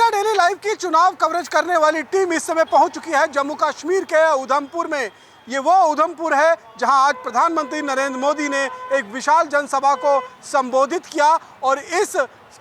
India daily live की चुनाव coverage करने वाली टीम इस समय पहुंच चुकी है जम्मू कश्मीर के उधमपुर में। ये वो उधमपुर है जहां आज प्रधानमंत्री नरेंद्र मोदी ने एक विशाल जनसभा को संबोधित किया और इस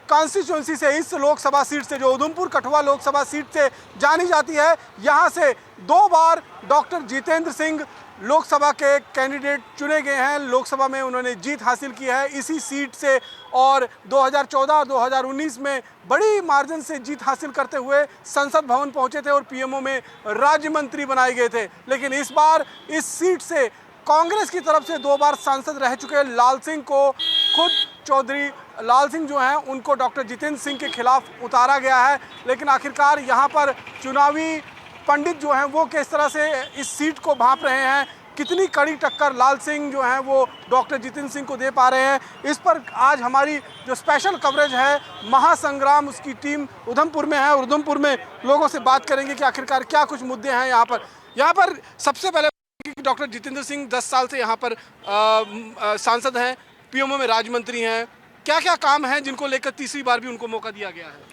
कॉन्स्टिट्यूंसी से, इस लोकसभा सीट से, जो उधमपुर कठुआ लोकसभा सीट से जानी जाती है, यहां से 2 बार डॉक्टर जितेंद्र सिंह लोकसभा के कैंडिडेट चुने गए हैं। लोकसभा में उन्होंने जीत हासिल की है इसी सीट से और 2014 और 2019 में बड़ी मार्जिन से जीत हासिल करते हुए संसद भवन पहुंचे थे और पीएमओ में राज्य मंत्री बनाए गए थे। लेकिन इस बार इस सीट से कांग्रेस की तरफ से 2 बार सांसद रह चुके लाल सिंह को, खुद चौधरी लाल सिंह जो हैं, उनको डॉक्टर जितेंद्र सिंह के खिलाफ उतारा गया है। लेकिन आखिरकार यहाँ पर चुनावी पंडित जो हैं वो किस तरह से इस सीट को भांप रहे हैं, कितनी कड़ी टक्कर लाल सिंह जो हैं वो डॉक्टर जितेंद्र सिंह को दे पा रहे हैं, इस पर आज हमारी जो स्पेशल कवरेज है महासंग्राम, उसकी टीम उधमपुर में है और उधमपुर में लोगों से बात करेंगे कि आखिरकार क्या कुछ मुद्दे हैं यहाँ पर। सबसे पहले डॉक्टर जितेंद्र सिंह 10 साल से यहाँ पर सांसद हैं, पीएमओ में राज्य मंत्री हैं। क्या क्या काम हैं जिनको लेकर तीसरी बार भी उनको मौका दिया गया है?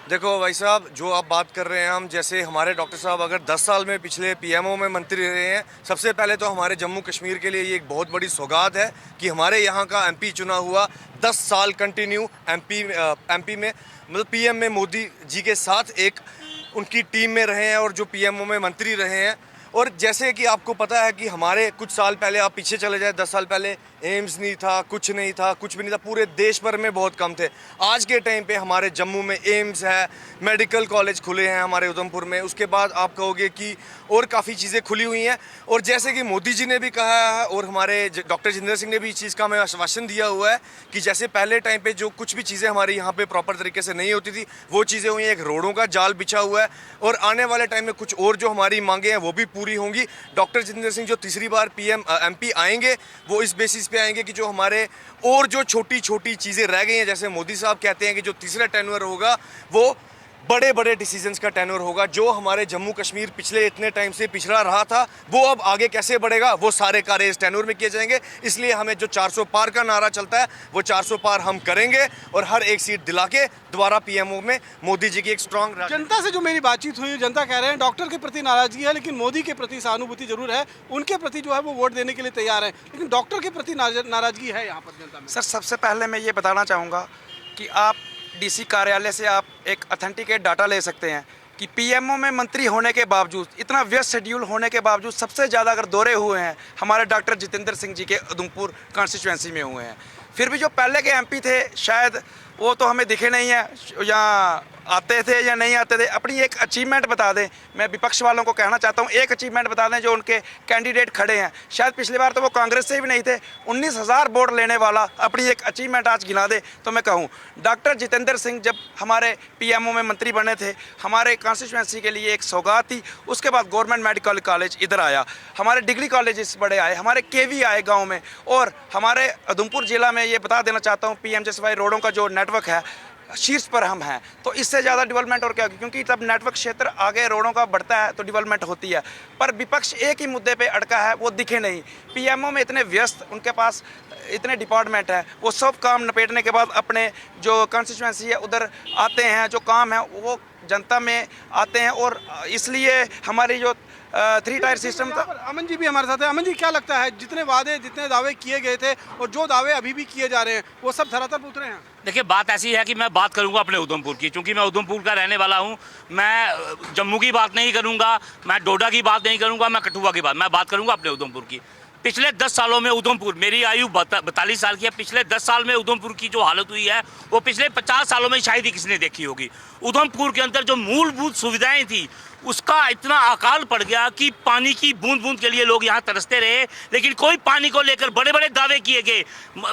देखो भाई साहब, जो आप बात कर रहे हैं, हम जैसे हमारे डॉक्टर साहब अगर 10 साल में पिछले पीएमओ में मंत्री रहे हैं, सबसे पहले तो हमारे जम्मू कश्मीर के लिए ये एक बहुत बड़ी सौगात है कि हमारे यहाँ का एमपी चुना हुआ 10 साल कंटिन्यू एमपी में, मतलब पीएम में मोदी जी के साथ एक उनकी टीम में रहे हैं और जो पीएमओ में मंत्री रहे हैं। और जैसे कि आपको पता है कि हमारे कुछ साल पहले, आप पीछे चले जाए 10 साल पहले, एम्स नहीं था, कुछ नहीं था, कुछ भी नहीं था, पूरे देश भर में बहुत कम थे। आज के टाइम पे हमारे जम्मू में एम्स है, मेडिकल कॉलेज खुले हैं हमारे उधमपुर में। उसके बाद आप कहोगे कि और काफ़ी चीज़ें खुली हुई हैं। और जैसे कि मोदी जी ने भी कहा है और हमारे डॉक्टर जितेंद्र सिंह ने भी इस चीज़ का हमें आश्वासन दिया हुआ है कि जैसे पहले टाइम पर जो कुछ भी चीज़ें हमारे यहाँ पर प्रॉपर तरीके से नहीं होती थी, वो चीज़ें हुई हैं। एक रोडों का जाल बिछा हुआ है और आने वाले टाइम में कुछ और जो हमारी मांगे हैं वो भी पूरी होंगी। डॉक्टर जितेंद्र सिंह जो तीसरी बार एमपी आएंगे, वो इस बेसिस पे आएंगे कि जो हमारे और जो छोटी छोटी चीज़ें रह गई हैं, जैसे मोदी साहब कहते हैं कि जो तीसरा टेन्योर होगा वो बड़े बड़े डिसीजंस का टेन्योर होगा। जो हमारे जम्मू कश्मीर पिछले इतने टाइम से पिछड़ा रहा था, वो अब आगे कैसे बढ़ेगा, वो सारे कार्य इस टेन्योर में किए जाएंगे। इसलिए हमें जो 400 पार का नारा चलता है, वो 400 पार हम करेंगे और हर एक सीट दिला के दोबारा पीएमओ में मोदी जी की एक स्ट्रॉन्ग। जनता से जो मेरी बातचीत हुई, जनता कह रहे हैं डॉक्टर के प्रति नाराजगी है लेकिन मोदी के प्रति सहानुभूति जरूर है, उनके प्रति जो है वो वोट देने के लिए तैयार है, लेकिन डॉक्टर के प्रति नाराजगी है यहाँ पर जनता में। सर, सबसे पहले मैं ये बताना चाहूँगा कि आप डीसी कार्यालय से आप एक ऑथेंटिकेट डाटा ले सकते हैं कि पीएमओ में मंत्री होने के बावजूद, इतना व्यस्त शेड्यूल होने के बावजूद, सबसे ज़्यादा अगर दौरे हुए हैं हमारे डॉक्टर जितेंद्र सिंह जी के उधमपुर कॉन्स्टिट्यूएंसी में हुए हैं। फिर भी जो पहले के एमपी थे शायद वो तो हमें दिखे नहीं है, या आते थे या नहीं आते थे। अपनी एक अचीवमेंट बता दें, मैं विपक्ष वालों को कहना चाहता हूँ, एक अचीवमेंट बता दें जो उनके कैंडिडेट खड़े हैं। शायद पिछली बार तो वो कांग्रेस से भी नहीं थे, 19,000 वोट लेने वाला अपनी एक अचीवमेंट आज गिना दे तो मैं कहूँ डॉक्टर जितेंद्र सिंह जब हमारे पीएमओ में मंत्री बने थे, हमारे कॉन्स्टिट्यूएंसी के लिए एक सौगात थी। उसके बाद गवर्नमेंट मेडिकल कॉलेज इधर आया, हमारे डिग्री कॉलेजेस बड़े आए, हमारे केवी आए गाँव में, और हमारे उधमपुर जिला में ये बता देना चाहता हूँ PMJSY रोडों का जो नेटवर्क है शीर्ष पर हम हैं। तो इससे ज़्यादा डेवलपमेंट और क्या होगी, क्योंकि तब नेटवर्क क्षेत्र आगे रोडों का बढ़ता है तो डेवलपमेंट होती है। पर विपक्ष एक ही मुद्दे पे अड़का है, वो दिखे नहीं। पीएमओ में इतने व्यस्त, उनके पास इतने डिपार्टमेंट हैं, वो सब काम निपेटने के बाद अपने जो कॉन्स्टिट्यूएंसी है उधर आते हैं, जो काम है वो जनता में आते हैं। और इसलिए हमारी जो 3 टायर सिस्टम था। अमन जी भी हमारे साथ है। अमन जी, क्या लगता है जितने वादे, जितने दावे किए गए थे और जो दावे अभी भी किए जा रहे हैं, वो सब धरातल पर उतरे हैं? देखिए, बात ऐसी है कि मैं बात करूंगा अपने उधमपुर की, क्योंकि मैं उधमपुर का रहने वाला हूं। मैं जम्मू की बात नहीं करूंगा, मैं डोडा की बात नहीं करूंगा, मैं कठुआ की बात, मैं बात करूंगा अपने उधमपुर की। पिछले 10 सालों में उधमपुर, मेरी आयु 42 साल की है, पिछले 10 साल में उधमपुर की जो हालत हुई है वो पिछले 50 सालों में शायद ही किसी ने देखी होगी। उधमपुर के अंदर जो मूलभूत सुविधाएं थी उसका इतना अकाल पड़ गया कि पानी की बूंद बूंद के लिए लोग यहाँ तरसते रहे, लेकिन कोई पानी को लेकर बड़े बड़े दावे किए गए।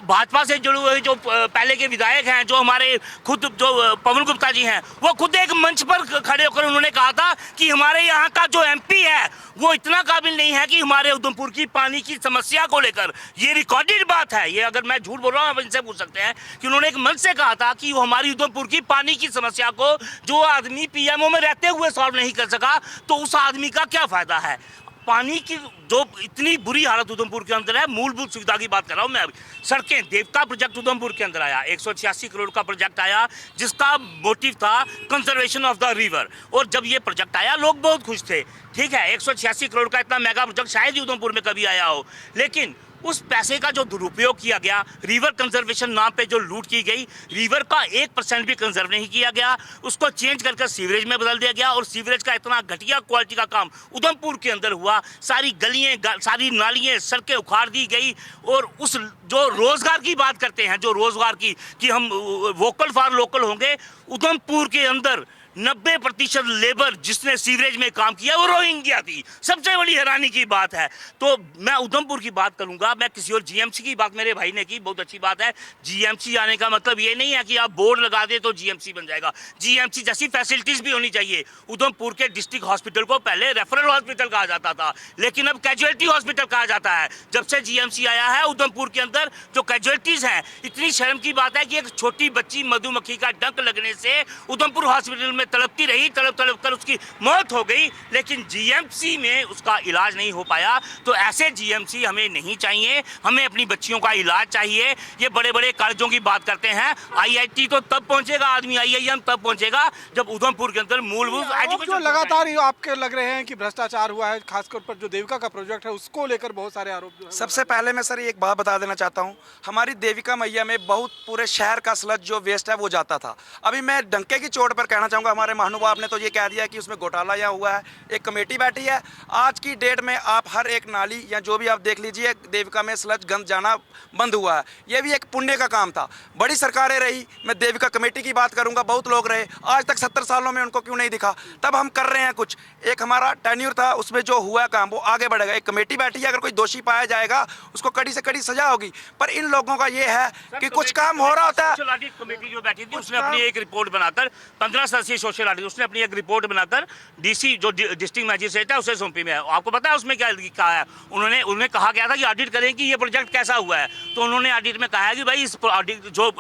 भाजपा से जुड़े हुए जो पहले के विधायक हैं, जो हमारे खुद जो पवन गुप्ता जी हैं, वो खुद एक मंच पर खड़े होकर उन्होंने कहा था कि हमारे यहाँ का जो एमपी है वो इतना काबिल नहीं है कि हमारे उधमपुर की पानी की समस्या को लेकर, ये रिकॉर्डेड बात है, ये अगर मैं झूठ बोल रहा हूँ आप इनसे पूछ सकते हैं, कि उन्होंने एक मंच से कहा था कि वो हमारी उधमपुर की पानी की समस्या को जो आदमी पीएमओ में रहते हुए सॉल्व नहीं कर सका, तो उस आदमी का क्या फायदा है। पानी की जो इतनी बुरी हालत उधमपुर के अंदर है, मूलभूत सुविधा की बात कर रहा हूँ मैं अभी। सड़कें, देवका प्रोजेक्ट उधमपुर के अंदर आया, 186 करोड़ का प्रोजेक्ट आया, जिसका मोटिव था कंजर्वेशन ऑफ द रिवर। और जब ये प्रोजेक्ट आया लोग बहुत खुश थे, ठीक है। 186 करोड़ का इतना मेगा प्रोजेक्ट शायद ही उधमपुर में कभी आया हो, लेकिन उस पैसे का जो दुरुपयोग किया गया, रिवर कंजर्वेशन नाम पे जो लूट की गई, रिवर का 1% भी कंजर्व नहीं किया गया, उसको चेंज करके सीवरेज में बदल दिया गया। और सीवरेज का इतना घटिया क्वालिटी का काम उधमपुर के अंदर हुआ, सारी गलियां, सारी नालियां, सड़कें उखाड़ दी गई। और उस जो रोजगार की बात करते हैं, जो रोजगार की कि हम वोकल फॉर लोकल होंगे, उधमपुर के अंदर 90% लेबर जिसने सीवरेज में काम किया वो रोहिंग्या थी। सबसे बड़ी हैरानी की बात है। तो मैं उधमपुर की बात करूंगा, मैं किसी और जीएमसी की बात मेरे भाई ने की, बहुत अच्छी बात है। जीएमसी आने का मतलब ये नहीं है कि आप बोर्ड लगा दे तो जीएमसी बन जाएगा। जीएमसी जैसी फैसिलिटीज भी होनी चाहिए। उधमपुर के डिस्ट्रिक्ट हॉस्पिटल को पहले रेफरल हॉस्पिटल कहा जाता था, लेकिन अब कैजुअलिटी हॉस्पिटल कहा जाता है। जब से जीएमसी आया है उधमपुर के अंदर जो कैजुअलिटीज हैं, इतनी शर्म की बात है कि एक छोटी बच्ची मधुमक्खी का डंक लगने से उधमपुर हॉस्पिटल में तड़पती रही, तड़प तड़प कर उसकी मौत हो गई, लेकिन जीएमसी में उसका इलाज नहीं हो पाया। तो ऐसे जीएमसी हमें नहीं चाहिए, हमें अपनी बच्चियों का इलाज चाहिए। ये बड़े बड़े कॉलेजों की बात करते हैं, आईआईटी तो तब पहुंचेगा आदमी, आईआईएम तब पहुंचेगा जब उधमपुर के अंदर मूलभूत जो एजुकेशन। लगातार ये आपके लग रहे हैं कि भ्रष्टाचार हुआ है, खासतौर पर जो देविका का प्रोजेक्ट है उसको लेकर बहुत सारे आरोप जो है सबसे पहले मैं सर एक बात बता देना चाहता हूँ, हमारी देविका मैया में बहुत पूरे शहर का स्लज जो वेस्ट है वो जाता था। अभी मैं डंके की चोट पर कहना चाहूँगा, हमारे महानुभाव ने तो ये कह दिया कि उसमें घोटाला यहाँ हुआ है, एक कमेटी बैठी है। आज की डेट में आप हर एक नाली या जो भी आप देख लीजिए, देविका में स्लज गंद जाना बंद हुआ है। ये भी एक पुण्य का काम था। बड़ी सरकारें रही, मैं देविका कमेटी की बात करूँगा, बहुत लोग रहे, आज तक 70 सालों में उनको क्यों नहीं दिखा? तब हम कर रहे हैं कुछ। एक हमारा टेन्यूर था, उसमें जो हुआ काम वो आगे बढ़ेगा। एक कमेटी बैठी है, अगर कोई दोषी पाया जाएगा उसको कड़ी से कड़ी सजा होगी। पर इन लोगों का ये है कि कुछ काम हो रहा होता है। सोशल ऑडिट कमेटी जो बैठी थी उसने अपनी एक रिपोर्ट बनाकर 15 सदस्यीय सोशल ऑडिट, उसने अपनी एक रिपोर्ट बनाकर डीसी जो डिस्ट्रिक्ट मैजिस्ट्रेट है उसे सौंपी में है। आपको पता है उसमें क्या कहा है? उन्होंने कहा गया था कि ऑडिट करें कि ये प्रोजेक्ट कैसा हुआ है। तो उन्होंने ऑडिट में कहा है कि भाई इस ऑडिट जो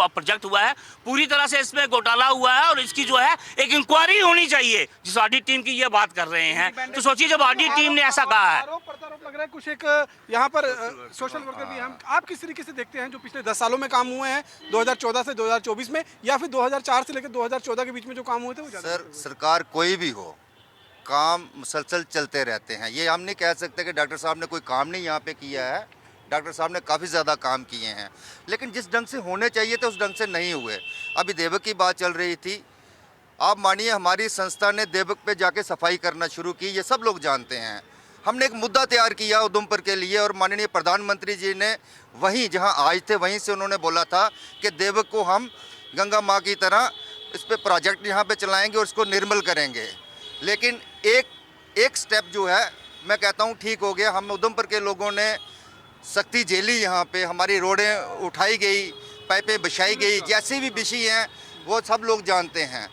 प्रोजेक्ट हुआ है पूरी तरह से इसमें घोटाला हुआ है और इसकी जो है एक इंक्वायरी होनी चाहिए। जिस ऑडिट टीम की ये बात कर रहे हैं, तो सोचिए जब ऑडिट टीम ने ऐसा कहा है। आरोप प्रत्यारोप लग रहा है कुछ। एक यहाँ पर सोशल वर्कर भी हम, आप किस तरीके से देखते हैं जो पिछले 10 सालों में काम हुए हैं, 2014 से 2024 में, या फिर 2004 से लेकर 2014 के बीच में जो काम हुए थे वो ज्यादा? सर, सरकार कोई भी हो, काम मुसलसल चलते रहते हैं। ये हम नहीं कह सकते कि डॉक्टर साहब ने कोई काम नहीं यहाँ पे किया है। डॉक्टर साहब ने काफ़ी ज़्यादा काम किए हैं, लेकिन जिस ढंग से होने चाहिए थे उस ढंग से नहीं हुए। अभी देवक की बात चल रही थी, आप मानिए हमारी संस्था ने देवक पे जाके सफाई करना शुरू की, ये सब लोग जानते हैं। हमने एक मुद्दा तैयार किया उधमपुर के लिए और माननीय प्रधानमंत्री जी ने वहीं जहां आज थे वहीं से उन्होंने बोला था कि देवक को हम गंगा माँ की तरह इस पर प्रोजेक्ट यहाँ पे चलाएंगे और इसको निर्मल करेंगे। लेकिन एक स्टेप जो है मैं कहता हूँ ठीक हो गया। हम उधमपुर के लोगों ने सख्ती झेली, यहाँ पे हमारी रोडें उठाई गई, पाइपें बिछाई गई, जैसी भी बिछी हैं वो सब लोग जानते हैं।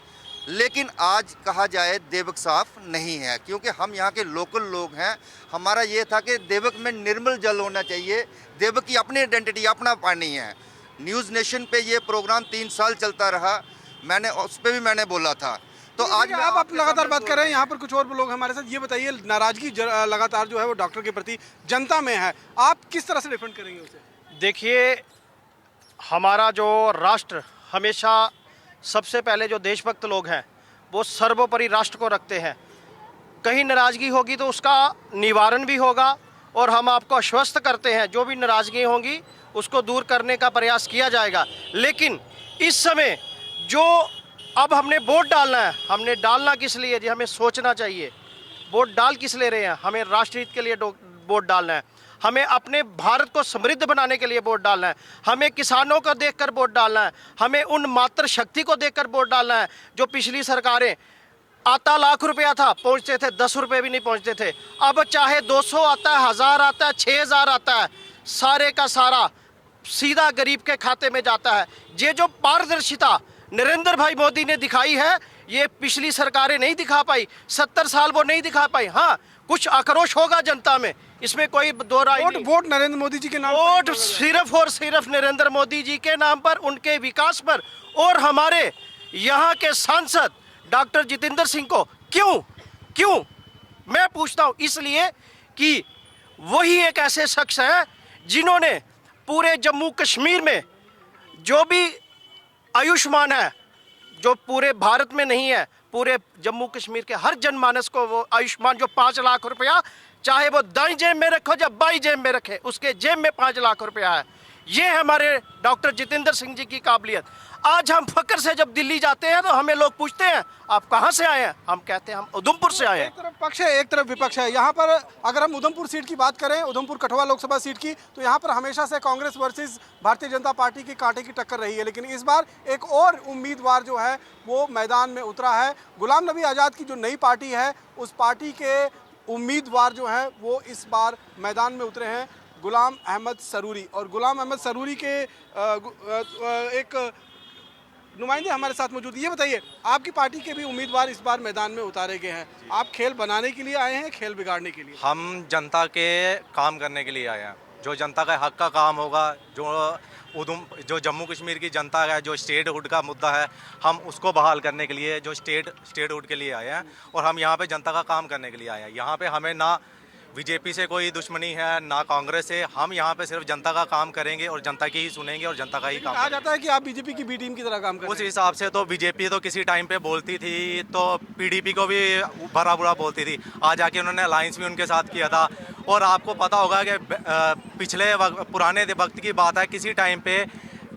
लेकिन आज कहा जाए देवक साफ नहीं है, क्योंकि हम यहाँ के लोकल लोग हैं। हमारा ये था कि देवक में निर्मल जल होना चाहिए, देवक की अपनी आइडेंटिटी, अपना पानी है। न्यूज़ नेशन पे ये प्रोग्राम 3 साल चलता रहा, मैंने उस पर भी मैंने बोला था। तो आज आप लगातार बात कर रहे हैं, यहाँ पर कुछ और लोग हमारे साथ। ये बताइए, नाराजगी लगातार जो है वो डॉक्टर के प्रति जनता में है, आप किस तरह से डिफेंड करेंगे उसे? देखिए, हमारा जो राष्ट्र हमेशा सबसे पहले जो देशभक्त लोग हैं वो सर्वोपरि राष्ट्र को रखते हैं। कहीं नाराज़गी होगी तो उसका निवारण भी होगा और हम आपको आश्वस्त करते हैं जो भी नाराज़गी होंगी उसको दूर करने का प्रयास किया जाएगा। लेकिन इस समय जो अब हमने वोट डालना है, हमने डालना किस लिए जी? हमें सोचना चाहिए वोट डाल किस ले रहे हैं। हमें राष्ट्र हित के लिए वोट डालना है, हमें अपने भारत को समृद्ध बनाने के लिए वोट डालना है, हमें किसानों को देखकर वोट डालना है, हमें उन मातृ शक्ति को देखकर वोट डालना है। जो पिछली सरकारें आता लाख रुपया था, पहुंचते थे 10 रुपये भी नहीं पहुंचते थे। अब चाहे 200 आता है, 1000 आता है, 6000 आता है, सारे का सारा सीधा गरीब के खाते में जाता है। ये जो पारदर्शिता नरेंद्र भाई मोदी ने दिखाई है, ये पिछली सरकारें नहीं दिखा पाई, 70 साल वो नहीं दिखा पाई। हाँ, कुछ आक्रोश होगा जनता में, इसमें कोई दो राय नहीं। वोट नरेंद्र मोदी जी के नाम, वोट सिर्फ और सिर्फ नरेंद्र मोदी जी के नाम पर, उनके विकास पर और हमारे यहाँ के सांसद डॉक्टर जितेंद्र सिंह को क्यों मैं पूछता हूं इसलिए कि वही एक ऐसे शख्स है जिन्होंने पूरे जम्मू कश्मीर में जो भी आयुष्मान है, जो पूरे भारत में नहीं है, पूरे जम्मू कश्मीर के हर जनमानस को वो आयुष्मान जो 5 लाख रुपया, चाहे वो दाई जेब में रखो या बाई जेब में रखे, उसके जेब में 5 लाख रुपया है। ये हमारे डॉक्टर जितेंद्र सिंह जी की काबिलियत। आज हम फकर से जब दिल्ली जाते हैं तो हमें लोग पूछते हैं आप कहाँ से आए हैं, हम कहते हैं हम उधमपुर से आए हैं। एक तरफ पक्ष है, एक तरफ विपक्ष है। यहाँ पर अगर हम उधमपुर सीट की बात करें, उधमपुर कठुआ लोकसभा सीट की, तो यहाँ पर हमेशा से कांग्रेस वर्सेस भारतीय जनता पार्टी की कांटे की टक्कर रही है। लेकिन इस बार एक और उम्मीदवार जो है वो मैदान में उतरा है। गुलाम नबी आज़ाद की जो नई पार्टी है, उस पार्टी के उम्मीदवार जो है वो इस बार मैदान में उतरे हैं, गुलाम अहमद सरूरी। और गुलाम अहमद सरूरी के एक नुमाइंदे हमारे साथ मौजूद है। ये बताइए, आपकी पार्टी के भी उम्मीदवार इस बार मैदान में उतारे गए हैं। आप खेल बनाने के लिए आए हैं, खेल बिगाड़ने के लिए? हम जनता के काम करने के लिए आए हैं। जो जनता का हक का काम होगा, जो जम्मू कश्मीर की जनता है, जो स्टेटहुड का मुद्दा है, हम उसको बहाल करने के लिए जो स्टेटहुड के लिए आए हैं। और हम यहाँ पे जनता का काम करने के लिए आए हैं। यहाँ पे हमें ना बीजेपी से कोई दुश्मनी है, ना कांग्रेस से। हम यहाँ पे सिर्फ जनता का काम करेंगे और जनता की ही सुनेंगे और जनता का ही काम कहा करेंगे। जाता है कि आप बीजेपी की बी टीम की तरह काम कर उस रहे हैं। हिसाब से तो बीजेपी तो किसी टाइम पे बोलती थी, तो पीडीपी को भी भरा बुरा बोलती थी। आज आके उन्होंने अलायंस भी उनके साथ किया था। और आपको पता होगा कि पिछले पुराने वक्त की बात है, किसी टाइम पे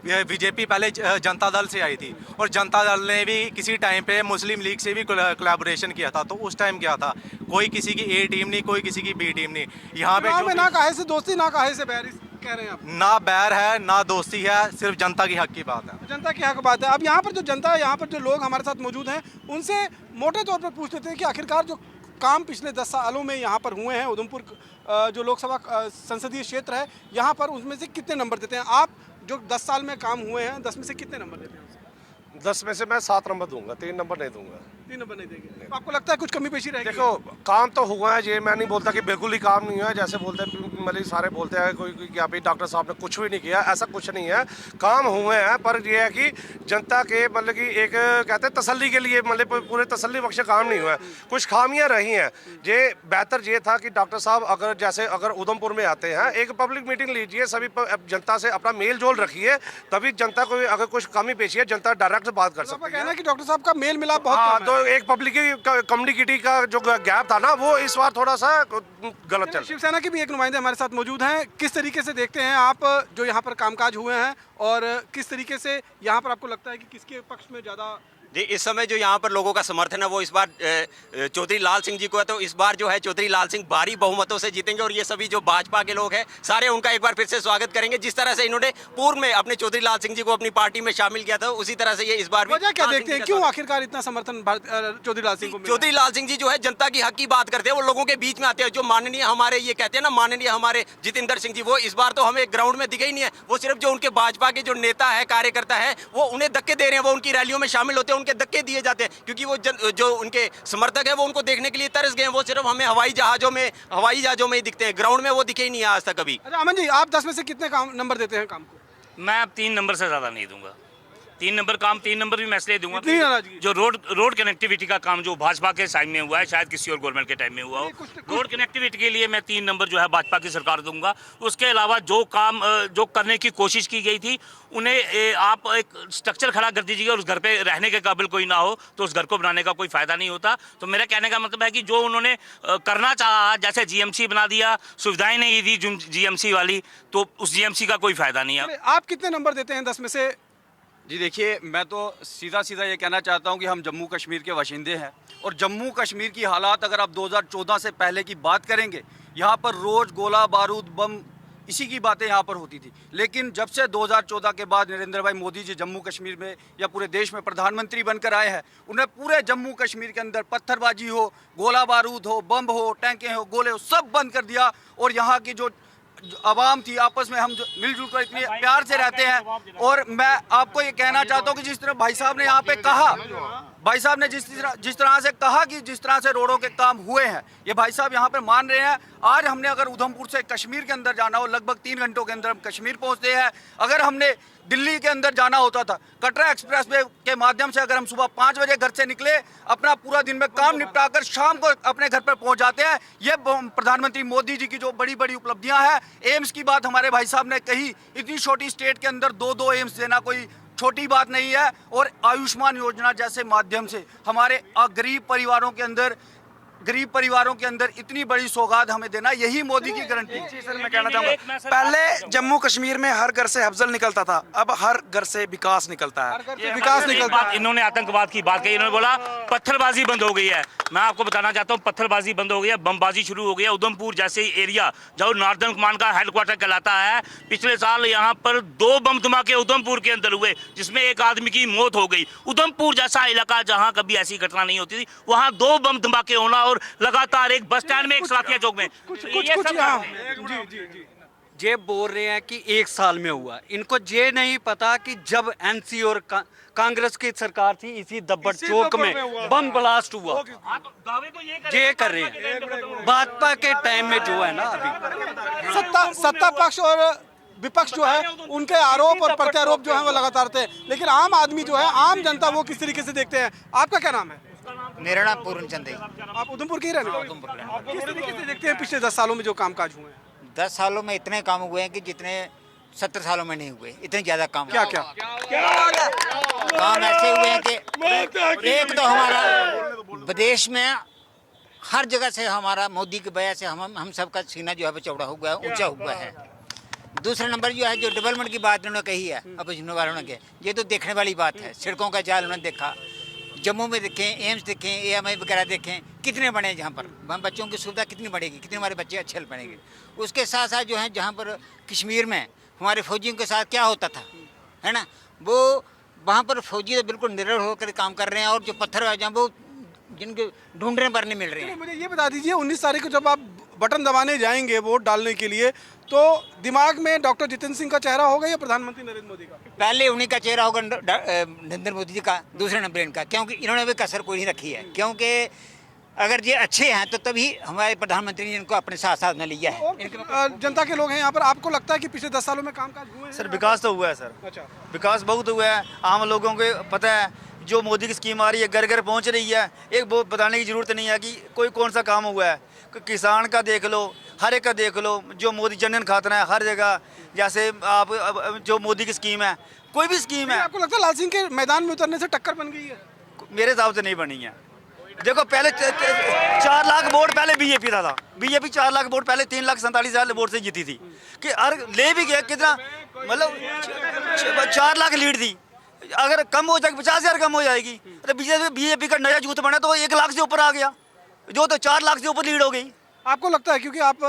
बीजेपी पहले जनता दल से आई थी और जनता दल ने भी किसी टाइम पे मुस्लिम लीग से भी कोलैबोरेशन किया था। तो उस टाइम क्या था, कोई किसी की ए टीम नहीं, कोई किसी की बी टीम नहीं। यहाँ पे जो ना काहे से दोस्ती, ना काहे से बैर कह रहे हैं आप? ना बैर है ना दोस्ती है, सिर्फ जनता की हक की बात है। जनता की हक बात है। अब यहाँ पर जो जनता, यहाँ पर जो लोग हमारे साथ मौजूद हैं, उनसे मोटे तौर पर पूछ लेते हैं कि आखिरकार जो काम पिछले 10 सालों में यहाँ पर हुए हैं, उधमपुर जो लोकसभा संसदीय क्षेत्र है, यहाँ पर उसमें से कितने नंबर देते हैं आप? जो 10 साल में काम हुए हैं, 10 में से कितने नंबर देते हैं? 10 में से मैं 7 नंबर दूंगा, 3 नंबर नहीं दूंगा। 3 नंबर नहीं देंगे? तो आपको लगता है कुछ कमी पेशी रहेगी? देखो, काम तो हुआ है, ये मैं नहीं बोलता कि बिल्कुल ही काम नहीं हुआ है। जैसे बोलते हैं मतलब सारे बोलते हैं कोई कि अभी डॉक्टर साहब ने कुछ भी नहीं किया, ऐसा कुछ नहीं है। काम हुए हैं, पर यह है कि जनता के मतलब कि एक कहते हैं तसल्ली के लिए, मतलब पूरे तसल्ली बख्श काम नहीं हुआ है। कुछ खामियां रही हैं। ये बेहतर ये था कि डॉक्टर साहब अगर उधमपुर में आते हैं, एक पब्लिक मीटिंग लीजिए, सभी जनता से अपना मेल जोल रखिए, तभी जनता को अगर कुछ कमी पेशी है, जनता डायरेक्ट बात कर सकती है। कहना है कि डॉक्टर साहब का मेल मिलाप बहुत हाँ, कम है। तो एक पब्लिक कम्युनिटी का जो गैप था ना, वो इस बार थोड़ा सा गलत चल। शिवसेना के भी एक नुमाइंदे हमारे साथ मौजूद हैं। किस तरीके से देखते हैं आप जो यहाँ पर कामकाज हुए हैं, और किस तरीके से यहाँ पर आपको लगता है कि किसके पक्ष में ज़्यादा? जी, इस समय जो यहाँ पर लोगों का समर्थन है वो इस बार चौधरी लाल सिंह जी को है। तो इस बार जो है चौधरी लाल सिंह भारी बहुमतों से जीतेंगे। और ये सभी जो भाजपा के लोग हैं सारे उनका एक बार फिर से स्वागत करेंगे। जिस तरह से इन्होंने पूर्व में अपने चौधरी लाल सिंह जी को अपनी पार्टी में शामिल किया था, उसी तरह से ये इस बार भी। वजह क्या देखते हैं, क्यों आखिरकार इतना समर्थन चौधरी लाल सिंह को? चौधरी लाल सिंह जी जो है जनता की हक की बात करते हैं, वो लोगों के बीच में आते हैं। जो माननीय हमारे ये कहते हैं ना, माननीय हमारे जितेंद्र सिंह जी, वो इस बार तो हमें ग्राउंड में दिखे ही नहीं है। वो सिर्फ जो उनके भाजपा के जो नेता है, कार्यकर्ता है, वो उन्हें धक्के दे रहे हैं, वो उनकी रैलियों में शामिल होते हैं, उनके धक्के दिए जाते हैं, क्योंकि वो जो उनके समर्थक है वो उनको देखने के लिए तरस गए हैं। वो सिर्फ हमें हवाई जहाजों में ही दिखते हैं, ग्राउंड में वो दिखे ही नहीं है आज तक कभी। अच्छा अमन जी, आप 10 में से कितने नंबर देते हैं काम को? मैं अब 3 नंबर से ज़्यादा नहीं दूंगा। 3 नंबर काम, 3 नंबर भी मैं इसलिए दूंगा इतनी नाराजगी? जो रोड कनेक्टिविटी का काम जो भाजपा के टाइम में हुआ है, शायद किसी और गवर्नमेंट के टाइम में हुआ हो, रोड कनेक्टिविटी के लिए मैं 3 नंबर जो है भाजपा की सरकार दूंगा। उसके अलावा जो काम जो करने की कोशिश की गई थी, उन्हें आप एक स्ट्रक्चर खड़ा कर दीजिए और उस घर पे रहने के काबिल कोई ना हो तो उस घर को बनाने का कोई फ़ायदा नहीं होता। तो मेरा कहने का मतलब है कि जो उन्होंने करना चाहा, जैसे जीएमसी बना दिया, सुविधाएं नहीं दी जीएमसी वाली, तो उस जीएमसी का कोई फ़ायदा नहीं है। आप कितने नंबर देते हैं 10 में से? जी देखिए, मैं तो सीधा ये कहना चाहता हूं कि हम जम्मू कश्मीर के बाशिंदे हैं, और जम्मू कश्मीर की हालात अगर आप 2014 से पहले की बात करेंगे, यहाँ पर रोज़ गोला बारूद बम इसी की बातें यहाँ पर होती थी। लेकिन जब से 2014 के बाद नरेंद्र भाई मोदी जी जम्मू कश्मीर में या पूरे देश में प्रधानमंत्री बनकर आए हैं, उन्हें पूरे जम्मू कश्मीर के अंदर पत्थरबाजी हो, गोला बारूद हो, बम हो, टैंकें हो, गोले हो, सब बंद कर दिया। और यहाँ की जो आवाम थी, आपस में हम जो मिलजुल कर इतने प्यार से रहते हैं। और मैं आपको ये कहना चाहता हूँ कि जिस तरह भाई साहब ने यहाँ पे कहा भाई साहब ने जिस तरह से कहा कि जिस तरह से रोडों के काम हुए हैं, ये भाई साहब यहाँ पे मान रहे हैं। आज हमने अगर उधमपुर से कश्मीर के अंदर जाना हो, लगभग 3 घंटों के अंदर हम कश्मीर पहुँचते हैं। अगर हमने दिल्ली के अंदर जाना होता था, कटरा एक्सप्रेस वे के माध्यम से अगर हम सुबह 5 बजे घर से निकले, अपना पूरा दिन में काम निपटाकर शाम को अपने घर पर पहुंच जाते हैं। ये प्रधानमंत्री मोदी जी की जो बड़ी बड़ी उपलब्धियां हैं। एम्स की बात हमारे भाई साहब ने कही, इतनी छोटी स्टेट के अंदर 2 एम्स देना कोई छोटी बात नहीं है। और आयुष्मान योजना जैसे माध्यम से हमारे गरीब परिवारों के अंदर इतनी बड़ी सौगात हमें देना, यही मोदी की गारंटी है। सर मैं कहना चाहूँगा, पहले जम्मू कश्मीर में हर घर से अफजल निकलता था, अब हर घर से विकास निकलता है। विकास निकलता है। इन्होंने आतंकवाद की बात कही, इन्होंने बोला पत्थरबाजी बंद हो गई है। मैं आपको बताना चाहता हूँ, पत्थरबाजी बंद हो गई है, बमबाजी शुरू हो गई है। उधमपुर जैसे एरिया जो नॉर्दर्न कमांड का हेडक्वार्टर कहलाता है, पिछले साल यहाँ पर 2 बम धमाके उधमपुर के अंदर हुए, जिसमें एक आदमी की मौत हो गई। उधमपुर जैसा इलाका जहाँ कभी ऐसी घटना नहीं होती थी, वहाँ 2 बम धमाके होना और लगातार एक बस स्टैंड में, एक सलाखिया चौक में ये बोल रहे हैं कि 1 साल में हुआ। इनको ये नहीं पता कि जब एनसी और कांग्रेस की सरकार थी, इसी दब्बड़ चौक में बम ब्लास्ट हुआ। ये कर रहे हैं भाजपा के टाइम में जो है ना, अभी सत्ता पक्ष और विपक्ष जो है उनके आरोप और प्रत्यारोप जो है वो लगातार थे, लेकिन आम आदमी जो है, आम जनता वो किस तरीके से देखते हैं। आपका क्या नाम है? मेरा नाम पूर्ण चंद है। आप उधमपुर के ही रहने वाले? किस तरीके से देखते हैं पिछले 10 सालों में जो कामकाज हुए हैं? 10 सालों में इतने काम हुए हैं कि जितने 70 सालों में नहीं हुए, इतने ज्यादा काम। क्या क्या काम ऐसे हुए हैं कि एक तो हमारा विदेश में हर जगह से हमारा मोदी की वजह से हम सबका सीना जो है चौड़ा हुआ है, ऊंचा हुआ है। दूसरा नंबर जो है, जो डेवलपमेंट की बात उन्होंने कही है अपोजिशन वालों ने, ये तो देखने वाली बात है। सड़कों का जाल उन्होंने देखा, जम्मू में देखें, एम्स देखें, AMI वगैरह देखें, कितने बने जहाँ पर बच्चों की सुविधा कितनी बढ़ेगी, कितने हमारे बच्चे अच्छे बनेंगे। उसके साथ साथ जो है, जहाँ पर कश्मीर में हमारे फौजियों के साथ क्या होता था, है ना, वो वहाँ पर फौजी तो बिल्कुल निडर होकर काम कर रहे हैं, और जो पत्थर है जहाँ वो जिनके ढूंढने पर नहीं मिल रहे हैं। मुझे ये बता दीजिए, 19 तारीख को जब आप बटन दबाने जाएंगे वोट डालने के लिए, तो दिमाग में डॉक्टर जितेंद्र सिंह का चेहरा होगा या प्रधानमंत्री नरेंद्र मोदी का? पहले उन्हीं का चेहरा होगा, नरेंद्र मोदी जी का, दूसरे नंबर इनका, क्योंकि इन्होंने भी कसर कोई नहीं रखी है। क्योंकि अगर ये अच्छे हैं तो तभी हमारे प्रधानमंत्री ने इनको अपने साथ साथ में लिया है। जनता के लोग हैं यहाँ पर, आपको लगता है कि पिछले 10 सालों में कामकाज हुए हैं? सर विकास तो हुआ है सर। अच्छा, विकास बहुत हुआ है। आम लोगों को पता है, जो मोदी की स्कीम आ रही है घर घर पहुंच रही है। एक वो बताने की ज़रूरत नहीं है कि कोई कौन सा काम हुआ है। किसान का देख लो, हर एक का देख लो, जो मोदी जनधन खाता है हर जगह, जैसे आप जो मोदी की स्कीम है, कोई भी स्कीम है। आपको लगता है लाल सिंह के मैदान में उतरने से टक्कर बन गई है? मेरे हिसाब से नहीं बनी है। देखो पहले 4 लाख वोट पहले बीजेपी था बीजेपी 4 लाख वोट पहले 3,47,000 वोट से जीती थी कि हर ले भी गया कितना, मतलब 4 लाख लीड थी। अगर कम हो जाएगी, 50,000 कम हो जाएगी, तो बीजेपी का नया जूथ बना तो 1 लाख से ऊपर आ गया, जो तो 4 लाख से ऊपर लीड हो गई। आपको लगता है, क्योंकि आप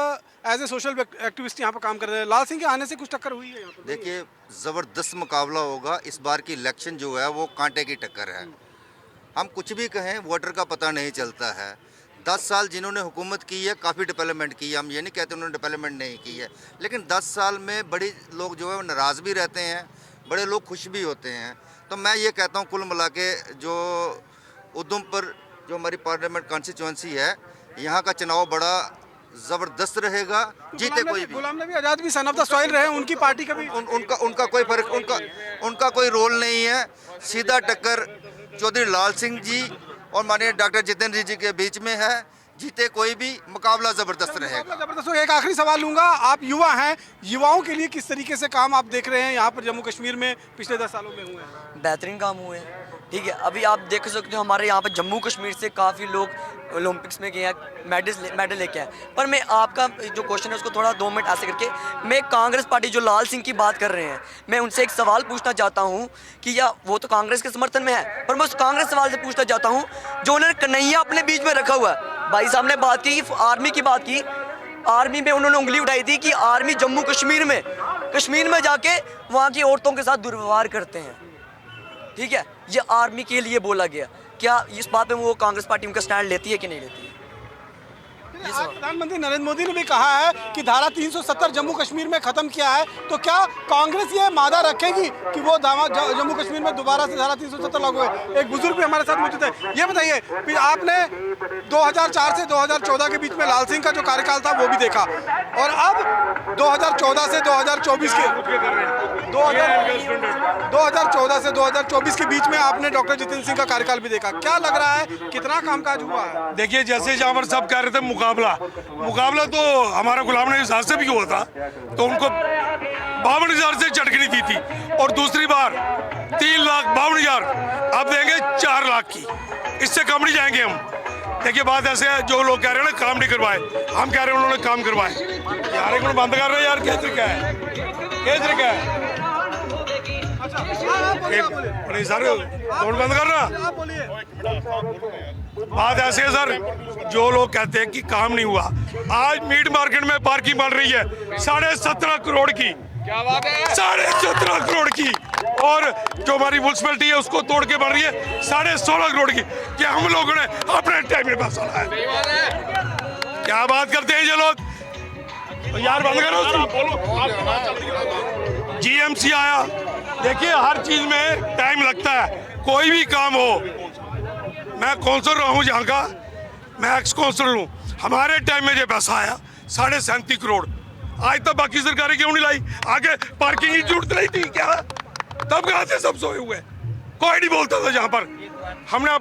एज ए सोशल एक्टिविस्ट यहाँ पर काम कर रहे हैं, लाल सिंह के आने से कुछ टक्कर हुई है यहाँ पर? देखिए, ज़बरदस्त मुकाबला होगा। इस बार की इलेक्शन जो है वो कांटे की टक्कर है। हम कुछ भी कहें, वोटर का पता नहीं चलता है। 10 साल जिन्होंने हुकूमत की है, काफ़ी डेवलपमेंट की है। हम ये नहीं कहते उन्होंने डेवलपमेंट नहीं की है, लेकिन 10 साल में बड़े लोग जो है वो नाराज़ भी रहते हैं, बड़े लोग खुश भी होते हैं। तो मैं ये कहता हूँ, कुल मिला के जो उधमपुर जो हमारी पार्लियामेंट कॉन्स्टिट्यूंसी है, यहाँ का चुनाव बड़ा ज़बरदस्त रहेगा। जीते कोई भी। गुलाम नबी आज़ाद भी सन ऑफ द सॉइल रहे, उनकी पार्टी का भी उनका कोई फर्क, उनका कोई रोल नहीं है। सीधा टक्कर चौधरी लाल सिंह जी और माननीय डॉक्टर जितेंद्र जी के बीच में है। जीते कोई भी, मुकाबला ज़बरदस्त रहेगा। जबरदस्त। एक आखिरी सवाल लूँगा, आप युवा हैं, युवाओं के लिए किस तरीके से काम आप देख रहे हैं यहाँ पर जम्मू कश्मीर में पिछले 10 सालों में हुए हैं? बेहतरीन काम हुए हैं, ठीक है। अभी आप देख सकते हो हमारे यहाँ पर जम्मू कश्मीर से काफ़ी लोग ओलंपिक्स में गए हैं, मेडल लेके आए। पर मैं आपका जो क्वेश्चन है उसको थोड़ा 2 मिनट ऐसे करके, मैं कांग्रेस पार्टी जो लाल सिंह की बात कर रहे हैं, मैं उनसे एक सवाल पूछना चाहता हूँ कि या वो तो कांग्रेस के समर्थन में है, पर मैं उस कांग्रेस सवाल से पूछना चाहता हूँ जो उन्होंने कन्हैया अपने बीच में रखा हुआ है। भाई साहब ने बात की, आर्मी की बात की, आर्मी में उन्होंने उंगली उठाई थी कि आर्मी जम्मू कश्मीर में जाके वहाँ की औरतों के साथ दुर्व्यवहार करते हैं, ठीक है। ये आर्मी के लिए बोला गया। क्या इस बात पे वो कांग्रेस पार्टी उनका स्टैंड लेती है कि नहीं लेती है? आज प्रधानमंत्री नरेंद्र मोदी ने भी कहा है कि धारा 370 जम्मू कश्मीर में खत्म किया है, तो क्या कांग्रेस ये मादा रखेगी कि वो जम्मू कश्मीर में दोबारा से धारा 370 लागू है? एक बुजुर्ग भी हमारे साथ मौजूद है। ये बताइए, आपने 2004 से 2014 के बीच में लाल सिंह का जो कार्यकाल था वो भी देखा, और अब 2014 से 2024 के 2014 से 2024 के बीच में आपने डॉक्टर जितेंद्र सिंह का कार्यकाल भी देखा। क्या लग रहा है, कितना कामकाज हुआ है? देखिए, जैसे जहाँ पर सब कह रहे थे मुकाबला तो हमारा गुलाम नबी आज़ाद से भी हुआ था, तो उनको 52,000 से चटकनी दी थी, और दूसरी बार 3,52,000, अब देंगे 4 लाख की, इससे कम नहीं जाएंगे हम। देखिए, बात ऐसे है, जो लोग कह रहे हैं ना काम नहीं करवाए, हम कह रहे हैं उन्होंने काम करवाए यार। एक बंद कर रहे हैं यार, क्या तरीका है, क्या तरीका है? नहीं सर, कौन बंद कर रहा? बात ऐसे है सर, जो लोग कहते हैं कि काम नहीं हुआ, आज मीट मार्केट में पार्किंग बन रही है 17.5 करोड़ की, 17.5 करोड़ की, और जो हमारी म्यूनसिपैलिटी है उसको तोड़ के बन रही है 16.5 करोड़ की। क्या हम लोगों ने अपने टाइम में पैसा लाया? क्या बात करते हैं ये लोग यार, बंद करो। GMC आया, देखिए हर चीज में टाइम लगता है, कोई भी काम हो। मैं काउंसलर रहा हूँ यहाँ का, मैं एक्स काउंसलर हूँ, हमारे टाइम में ये पैसा आया 37.5 करोड़। आज तक बाकी सरकारें क्यों नहीं लाई? आगे पार्किंग की जरूरत नहीं थी क्या? तब कहाँ से सब सोए हुए? कोई नहीं बोलता था। यहाँ पर हमने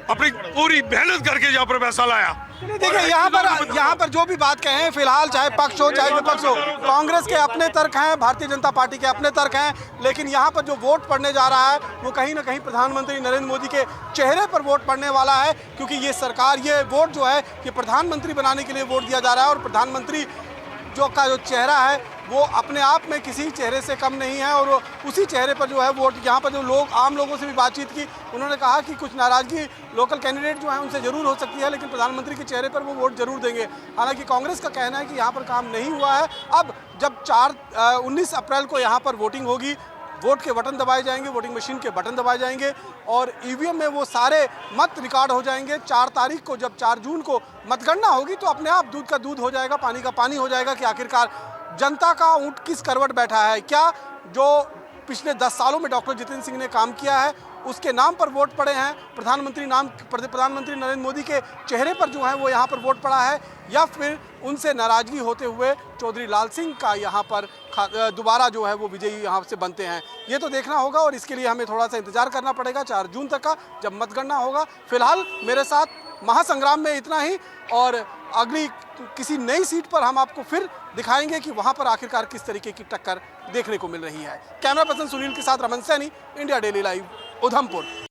अपनी पूरी मेहनत करके यहाँ पर पैसा लाया। देखिए, यहाँ पर जो भी बात कहें, फिलहाल चाहे पक्ष हो चाहे विपक्ष हो, कांग्रेस के अपने तर्क हैं, भारतीय जनता पार्टी के अपने तर्क हैं, लेकिन यहाँ पर जो वोट पड़ने जा रहा है वो कहीं ना कहीं प्रधानमंत्री नरेंद्र मोदी के चेहरे पर वोट पड़ने वाला है, क्योंकि ये सरकार, ये वोट जो है ये प्रधानमंत्री बनाने के लिए वोट दिया जा रहा है, और प्रधानमंत्री जो चेहरा है वो अपने आप में किसी चेहरे से कम नहीं है, और उसी चेहरे पर जो है वोट। यहाँ पर जो लोग, आम लोगों से भी बातचीत की, उन्होंने कहा कि कुछ नाराजगी लोकल कैंडिडेट जो हैं उनसे ज़रूर हो सकती है, लेकिन प्रधानमंत्री के चेहरे पर वो वोट जरूर देंगे। हालांकि कांग्रेस का कहना है कि यहाँ पर काम नहीं हुआ है। अब जब 19 अप्रैल को यहाँ पर वोटिंग होगी, वोट के बटन दबाए जाएंगे, वोटिंग मशीन के बटन दबाए जाएंगे, और ईवीएम में वो सारे मत रिकॉर्ड हो जाएंगे। 4 तारीख को, जब 4 जून को मतगणना होगी, तो अपने आप दूध का दूध हो जाएगा, पानी का पानी हो जाएगा कि आखिरकार जनता का ऊंट किस करवट बैठा है। क्या जो पिछले 10 सालों में डॉक्टर जितेंद्र सिंह ने काम किया है उसके नाम पर वोट पड़े हैं, प्रधानमंत्री नरेंद्र मोदी के चेहरे पर जो है वो यहाँ पर वोट पड़ा है, या फिर उनसे नाराजगी होते हुए चौधरी लाल सिंह का यहाँ पर दोबारा जो है वो विजयी यहाँ से बनते हैं? ये तो देखना होगा, और इसके लिए हमें थोड़ा सा इंतजार करना पड़ेगा 4 जून तक का, जब मतगणना होगा। फिलहाल मेरे साथ महासंग्राम में इतना ही, और अगली किसी नई सीट पर हम आपको फिर दिखाएंगे कि वहाँ पर आखिरकार किस तरीके की टक्कर देखने को मिल रही है। कैमरा पर्सन सुनील के साथ Raman Saini, India daily live, Udhampur.